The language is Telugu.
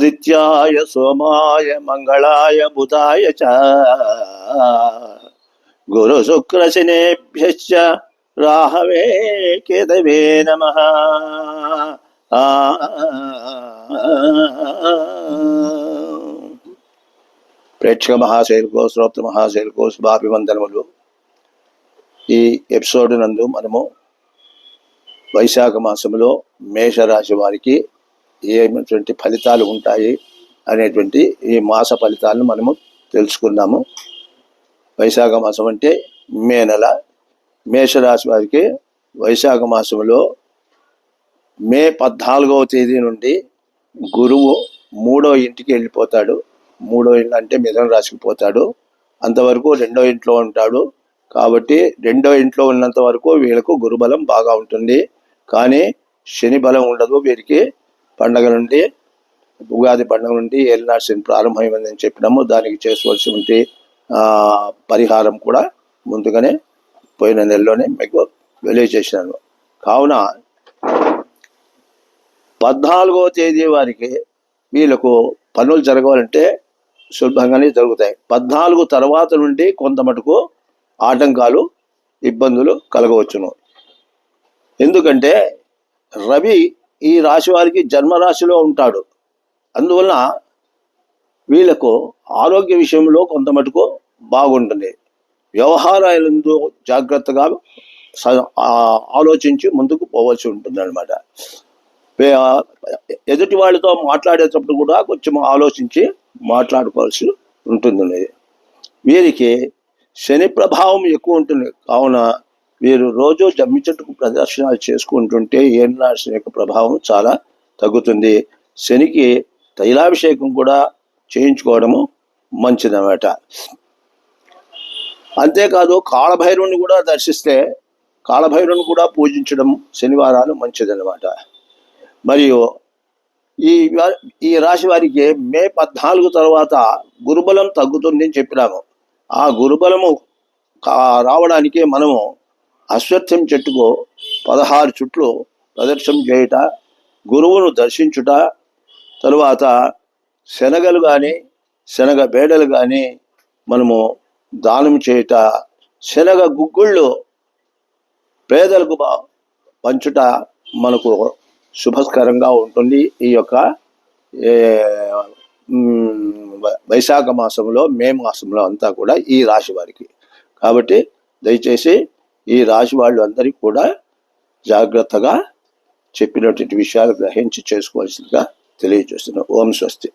ఆదిత్యాయ సోమాయ మంగళాయ బుధాయ చ గురు శుక్ర శనేభ్యశ్చ రాహవే కేతవే నమః. ప్రేక్షక మహాశైలుకో శ్రోత మహాశైలుకో శుభాభివందనములు. ఈ ఎపిసోడ్ నందు మనము వైశాఖ మాసంలో మేషరాశి వారికి ఏటువంటి ఫలితాలు ఉంటాయి అనేటువంటి ఈ మాస ఫలితాలను మనము తెలుసుకున్నాము. వైశాఖ మాసం అంటే మే నెల. మేషరాశి వారికి వైశాఖ మాసంలో మే 14వ తేదీ నుండి గురువు 3వ ఇంటికి వెళ్ళిపోతాడు. 3వ ఇంట్లో అంటే మిథున రాశికి పోతాడు. అంతవరకు 2వ ఇంట్లో ఉంటాడు. కాబట్టి 2వ ఇంట్లో ఉన్నంత వరకు వీళ్ళకు గురుబలం బాగా ఉంటుంది. కానీ శని బలం ఉండదు. వీరికి పండగ నుండి ఉగాది పండుగ నుండి ఏలినాటి శని ప్రారంభమైందని చెప్పినాము. దానికి చేసుకోవాల్సి పరిహారం కూడా ముందుగానే పోయిన నెలలోనే మీకు తెలియజేసినాను. కావున 14వ తేదీ వారికి వీళ్ళకు పనులు జరగాలంటే సులభంగానే జరుగుతాయి. 14 తర్వాత నుండి కొంత మటుకు ఆటంకాలు ఇబ్బందులు కలగవచ్చును. ఎందుకంటే రవి ఈ రాశి వారికి జన్మరాశిలో ఉంటాడు. అందువలన వీళ్ళకు ఆరోగ్య విషయంలో కొంత మటుకు బాగుంటుంది. వ్యవహారాలందు జాగ్రత్తగా ఆలోచించి ముందుకు పోవాల్సి ఉంటుంది అన్నమాట. ఎదుటి వాళ్ళతో మాట్లాడేటప్పుడు కూడా కొంచెం ఆలోచించి మాట్లాడుకోవాల్సి ఉంటుంది. వీరికి శని ప్రభావం ఎక్కువ ఉంటుంది. కావున వీరు రోజు జమ్మి చెట్టుకు ప్రదర్శనలు చేసుకుంటుంటే ఏలినాటి శని యొక్క ప్రభావం చాలా తగ్గుతుంది. శనికి తైలాభిషేకం కూడా చేయించుకోవడము మంచిదన్నమాట. అంతేకాదు కాళభైరవుని కూడా దర్శిస్తే కాళభైరవుని కూడా పూజించడం శనివారాలు మంచిదన్నమాట. మరియు ఈ రాశి వారికి మే 14 తర్వాత గురుబలం తగ్గుతుంది అని చెప్పినాము. ఆ గురుబలము రావడానికి మనము అశ్వత్థం చెట్టుకు 16 చుట్లు ప్రదక్షిణ చేయుట, గురువును దర్శించుట, తరువాత శనగలు కానీ శనగ బేడలు కానీ మనము దానం చేయుట, శనగ గుగ్గుళ్ళు పేదలకు పంచుట మనకు శుభకరంగా ఉంటుంది. ఈ యొక్క వైశాఖ మాసంలో మే మాసంలో అంతా కూడా ఈ రాశి వారికి. కాబట్టి దయచేసి ఈ రాశి వాళ్ళు అందరికీ కూడా జాగ్రత్తగా చెప్పినటువంటి విషయాలు గ్రహించి చేసుకోవాల్సిందిగా తెలియజేస్తున్నాను. ఓం స్వస్తి.